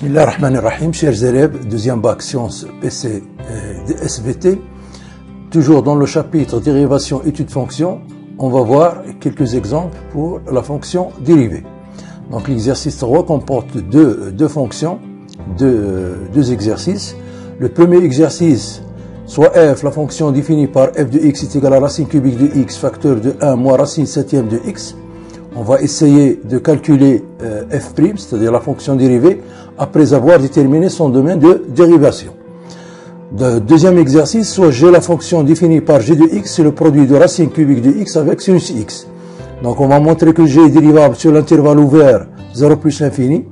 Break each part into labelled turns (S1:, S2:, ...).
S1: Bismillah ar-Rahman ar-Rahim, chers élèves, deuxième bac sciences PC de SVT. Toujours dans le chapitre dérivation étude fonction, on va voir quelques exemples pour la fonction dérivée. Donc l'exercice 3 comporte deux fonctions, deux exercices. Le premier exercice, soit f, la fonction définie par f de x est égale à racine cubique de x facteur de 1 moins racine septième de x. On va essayer de calculer f', c'est-à-dire la fonction dérivée, après avoir déterminé son domaine de dérivation. Deuxième exercice, soit j'ai la fonction définie par g de x, c'est le produit de racine cubique de x avec sinus x. Donc on va montrer que g est dérivable sur l'intervalle ouvert 0 plus l'infini.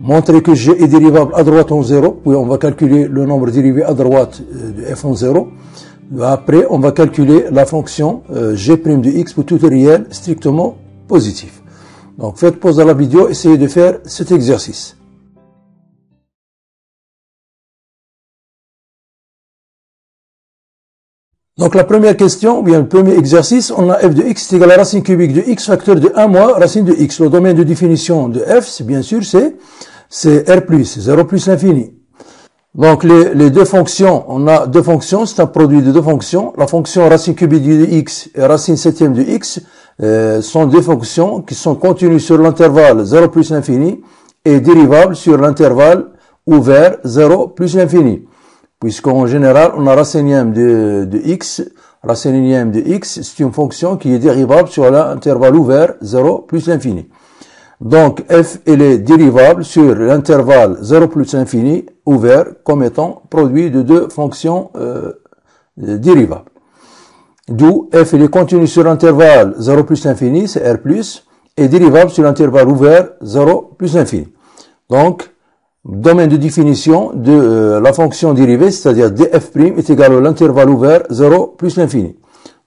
S1: Montrer que g est dérivable à droite en 0, puis on va calculer le nombre dérivé à droite de f en 0. Après, on va calculer la fonction g' de x pour tout réel strictement positif. Donc faites pause à la vidéo, essayez de faire cet exercice. Donc la première question, ou bien le premier exercice, on a f de x est égal à racine cubique de x facteur de 1 moins racine de x. Le domaine de définition de f, bien sûr, c'est r plus, 0 plus l'infini. Donc les deux fonctions, on a deux fonctions, c'est un produit de deux fonctions. La fonction racine cubique de x et racine septième de x sont deux fonctions qui sont continues sur l'intervalle 0 plus l'infini et dérivables sur l'intervalle ouvert 0 plus l'infini. Puisqu'en général, on a racine de x, racine de x, c'est une fonction qui est dérivable sur l'intervalle ouvert 0 plus l'infini. Donc, f, elle est dérivable sur l'intervalle 0 plus l'infini ouvert comme étant produit de deux fonctions dérivables. D'où f, elle est continue sur l'intervalle 0 plus l'infini, c'est r plus, et dérivable sur l'intervalle ouvert 0 plus l'infini. Donc, domaine de définition de la fonction dérivée, c'est-à-dire df' est égal à l'intervalle ouvert 0 plus l'infini.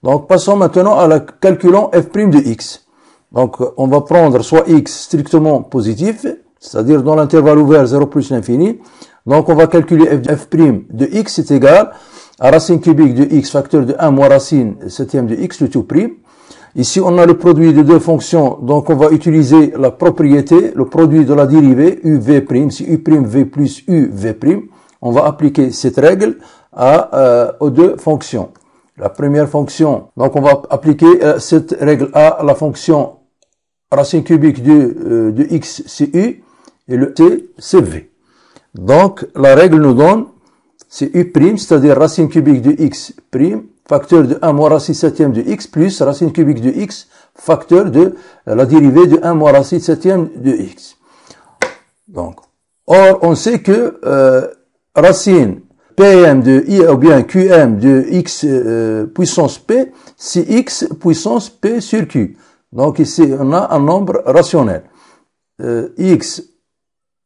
S1: Donc, passons maintenant à la calculons f' de x. Donc, on va prendre soit x strictement positif, c'est-à-dire dans l'intervalle ouvert 0 plus l'infini. Donc, on va calculer f' de x est égal à racine cubique de x facteur de 1 moins racine septième de x, le tout prime. Ici, on a le produit de deux fonctions, donc on va utiliser la propriété, le produit de la dérivée, uv', si u'v plus uv', on va appliquer cette règle aux deux fonctions. La première fonction, donc on va appliquer cette règle à la fonction racine cubique de x, c'est u, et le t, c'est v. Donc, la règle nous donne, c'est u', c'est-à-dire racine cubique de x', facteur de 1 moins racine septième de x plus racine cubique de x, facteur de la dérivée de 1 moins racine septième de x. Donc, or, on sait que racine pm de i ou bien qm de x puissance p, c'est x puissance p sur q. Donc ici, on a un nombre rationnel. X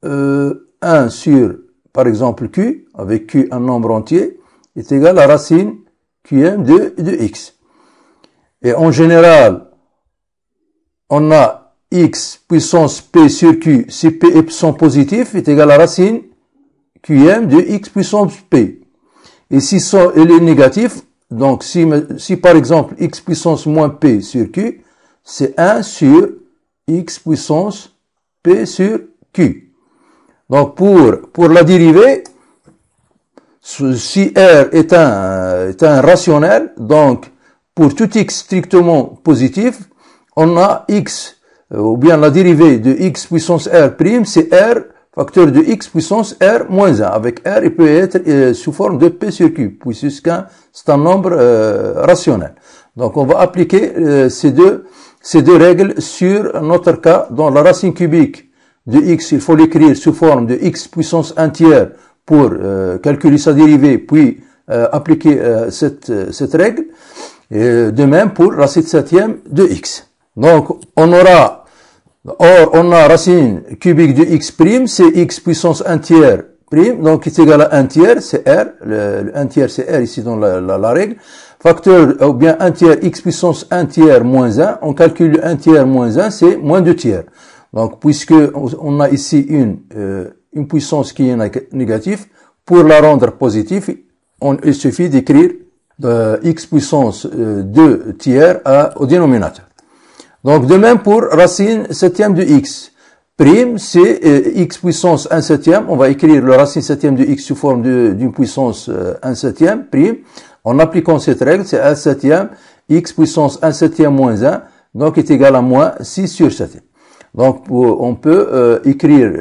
S1: 1 sur, par exemple, q, avec q un nombre entier, est égal à racine qm de x. Et en général, on a x puissance p sur q, si p est puissance positif, est égal à racine qm de x puissance p. Et si il est négatif, donc si par exemple x puissance moins p sur q, c'est 1 sur x puissance p sur q. Donc pour la dérivée, si R est un rationnel, donc pour tout x strictement positif, on a x, ou bien la dérivée de x puissance R', c'est R facteur de x puissance R moins 1. Avec R, il peut être sous forme de P sur Q, puisque c'est un nombre rationnel. Donc on va appliquer ces deux règles sur notre cas. Dans la racine cubique de x, il faut l'écrire sous forme de x puissance 1 tiers pour calculer sa dérivée, puis appliquer cette règle. Et de même pour racine septième de x. Donc, on a racine cubique de x', c'est x puissance 1 tiers prime, donc c'est égal à 1 tiers, c'est r, le 1 tiers c'est r ici dans la règle. Facteur, ou bien 1 tiers x puissance 1 tiers moins 1, on calcule 1 tiers moins 1, c'est moins 2 tiers. Donc, puisque on a ici une puissance qui est négative, pour la rendre positive, il suffit d'écrire x puissance 2 tiers au dénominateur. Donc, de même pour racine septième de x. prime, c'est x puissance 1 septième. On va écrire le racine septième de x sous forme d'une puissance 1 septième, prime. En appliquant cette règle, c'est 1 septième, x puissance 1 septième moins 1, donc est égal à moins 6 sur 7. Donc, on peut écrire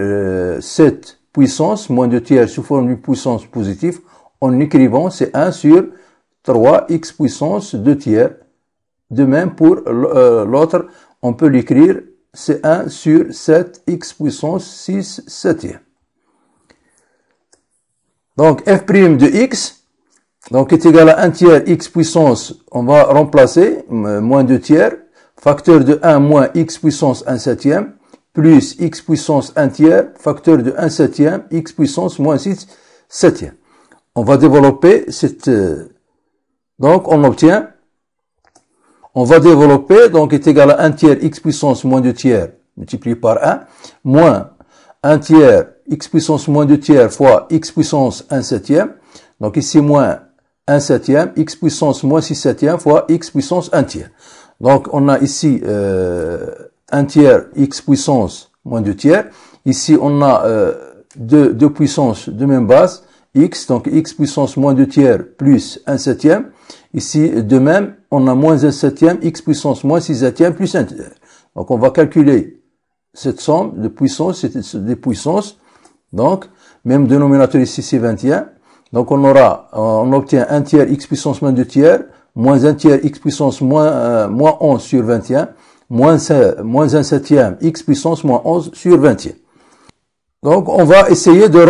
S1: cette puissance, moins 2 tiers, sous forme d'une puissance positive, en écrivant c'est 1 sur 3 x puissance 2 tiers. De même pour l'autre, on peut l'écrire, c'est 1 sur 7 x puissance 6 septième. Donc, f' de x, donc est égal à 1 tiers x puissance, on va remplacer, moins 2 tiers, facteur de 1 moins x puissance 1 septième, plus x puissance 1 tiers, facteur de 1 septième, x puissance moins 6 septième. On va développer cette... donc, on obtient... On va développer, donc est égal à 1 tiers x puissance moins 2 tiers, multiplié par 1, moins 1 tiers x puissance moins 2 tiers fois x puissance 1 septième. Donc ici, moins 1 septième, x puissance moins 6 septième fois x puissance 1 tiers. Donc, on a ici 1 tiers x puissance moins 2 tiers. Ici, on a deux puissances de même base, x, donc x puissance moins 2 tiers plus 1 septième. Ici, de même, on a moins 1 septième, x puissance moins 6 septième plus 1 tiers. Donc, on va calculer cette somme de puissances, des puissances. Donc, même dénominateur ici, c'est 21. Donc, on obtient 1 tiers x puissance moins 2 tiers, moins 1 tiers x puissance moins 11 sur 21, moins 1 septième x puissance moins 11 sur 21. Donc, on va essayer de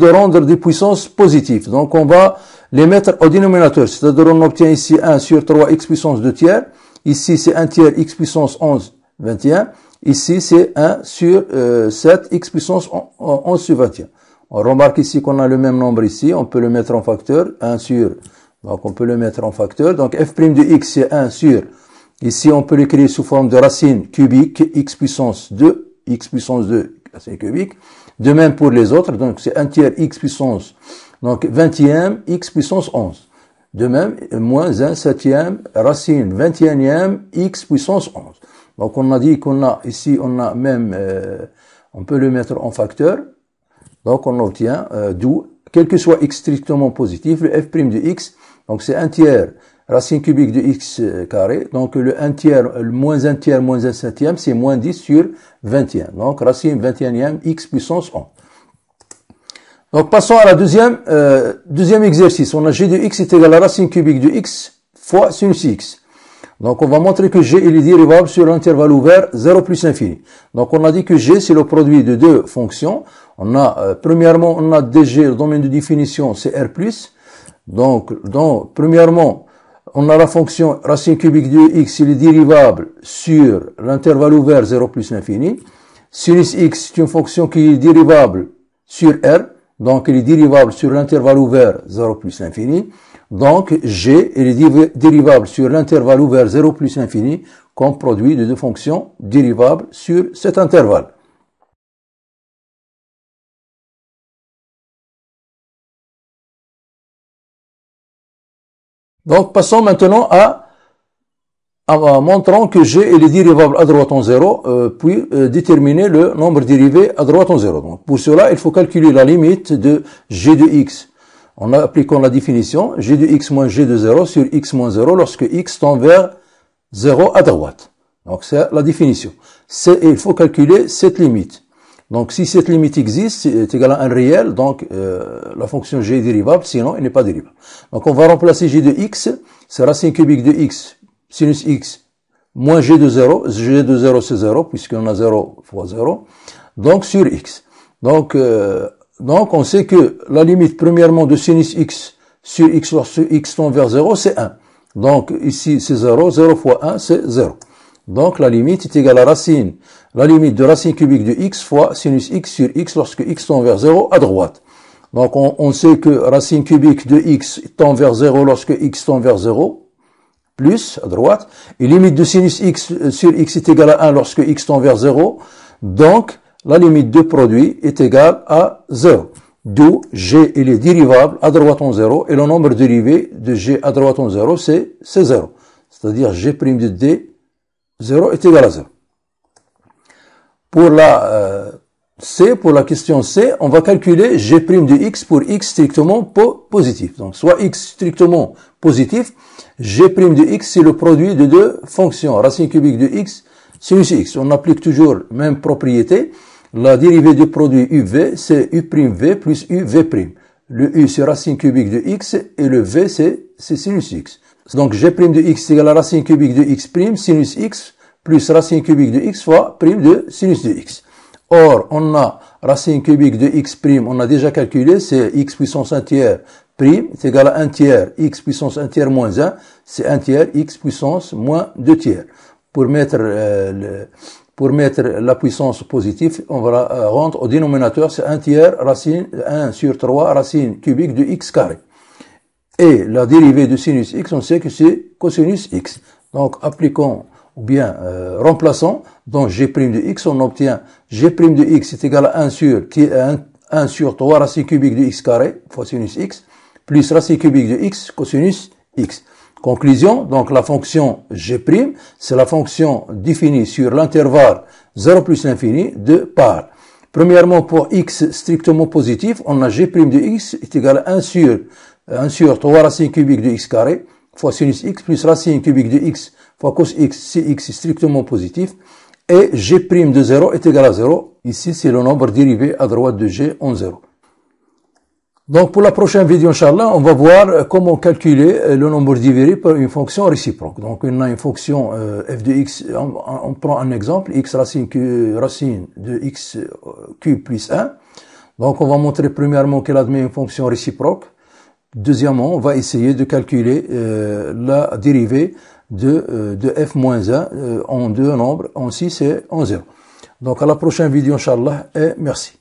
S1: rendre des puissances positives. Donc, on va les mettre au dénominateur. C'est-à-dire, on obtient ici 1 sur 3 x puissance 2 tiers. Ici, c'est 1 tiers x puissance 11, 21. Ici, c'est 1 sur 7 x puissance 11 sur 21. On remarque ici qu'on a le même nombre ici. On peut le mettre en facteur. 1 sur... Donc, on peut le mettre en facteur. Donc, f' de x, c'est 1 sur... Ici, on peut l'écrire sous forme de racine cubique x puissance 2. X puissance 2, racine cubique. De même pour les autres, donc c'est 1 tiers x puissance, donc 20e x puissance 11. De même, moins 1 septième, racine 21e x puissance 11. Donc on a dit qu'on a ici, on a même, on peut le mettre en facteur. Donc on obtient, d'où, quel que soit x strictement positif, le f' de x, donc c'est 1 tiers racine cubique de x carré. Donc le 1 tiers, le moins 1 tiers moins 1 septième, c'est moins 10 sur 21. Donc racine 21e x puissance 11. Donc passons à la deuxième exercice. On a g de x est égal à racine cubique de x fois sinus x. Donc on va montrer que g est dérivable sur l'intervalle ouvert 0 plus l'infini. Donc on a dit que g c'est le produit de deux fonctions. On a premièrement on a dg, le domaine de définition c'est r plus. Donc premièrement on a la fonction racine cubique de x, il est dérivable sur l'intervalle ouvert 0 plus l'infini. Sinus x, c'est une fonction qui est dérivable sur r, donc il est dérivable sur l'intervalle ouvert 0 plus l'infini. Donc g, il est dérivable sur l'intervalle ouvert 0 plus l'infini comme produit de deux fonctions dérivables sur cet intervalle. Donc, passons maintenant à montrant que g est dérivable à droite en 0, puis déterminer le nombre dérivé à droite en 0. Donc, pour cela, il faut calculer la limite de g de x. En appliquant la définition, g de x moins g de 0 sur x moins 0 lorsque x tend vers 0 à droite. Donc, c'est la définition. Il faut calculer cette limite. Donc, si cette limite existe, c'est égal à un réel, donc la fonction g est dérivable, sinon elle n'est pas dérivable. Donc, on va remplacer g de x, c'est racine cubique de x, sinus x, moins g de 0. G de 0, c'est 0, puisqu'on a 0 fois 0. Donc, sur x. Donc, on sait que la limite, premièrement, de sinus x sur x lorsque x tend vers 0, c'est 1. Donc, ici, c'est 0. 0 fois 1, c'est 0. Donc, la limite est égale à la limite de racine cubique de x fois sinus x sur x lorsque x tend vers 0 à droite. Donc, on sait que racine cubique de x tend vers 0 lorsque x tend vers 0, plus, à droite. Et limite de sinus x sur x est égale à 1 lorsque x tend vers 0. Donc, la limite de produit est égale à 0. D'où g, il est dérivable à droite en 0. Et le nombre dérivé de g à droite en 0, c'est 0. C'est-à-dire g' de d, 0 est égal à 0. Pour la C, pour la question C, on va calculer G' de x pour x strictement positif. Donc, soit x strictement positif, G' de x, c'est le produit de deux fonctions, racine cubique de x, sinus x. On applique toujours même propriété. La dérivée du produit UV, c'est U'V plus UV'. Le U, c'est racine cubique de x, et le V, c'est sinus x. Donc, G' de x égale à racine cubique de x', sinus x, plus racine cubique de x fois prime de sinus de x. Or, on a racine cubique de x', on a déjà calculé, c'est x puissance 1 tiers prime, c'est égal à 1 tiers x puissance 1 tiers moins 1, c'est 1 tiers x puissance moins 2 tiers. Pour mettre la puissance positive, on va la rendre au dénominateur, c'est 1 tiers racine 1 sur 3 racine cubique de x carré. Et la dérivée de sinus x, on sait que c'est cosinus x. Donc, appliquons ou bien remplaçons dans G' de x, on obtient G' de x est égal à 1 sur 3 racine cubique de x carré fois sinus x, plus racine cubique de x cosinus x. Conclusion, donc la fonction G', c'est la fonction définie sur l'intervalle 0 plus l'infini de part. Premièrement, pour x strictement positif, on a G' de x est égal à 1 sur 3 racine cubique de x carré fois sinus x plus racine cubique de x fois cos x si x est strictement positif. Et G' de 0 est égal à 0. Ici, c'est le nombre dérivé à droite de G en 0. Donc, pour la prochaine vidéo, Inch'Allah, on va voir comment calculer le nombre divisé par une fonction réciproque. Donc, on a une fonction f de x, on prend un exemple, x racine de x cube plus 1. Donc, on va montrer premièrement qu'elle admet une fonction réciproque. Deuxièmement, on va essayer de calculer la dérivée de f moins 1 en deux nombres, en 6 et en 0. Donc, à la prochaine vidéo, Inch'Allah, et merci.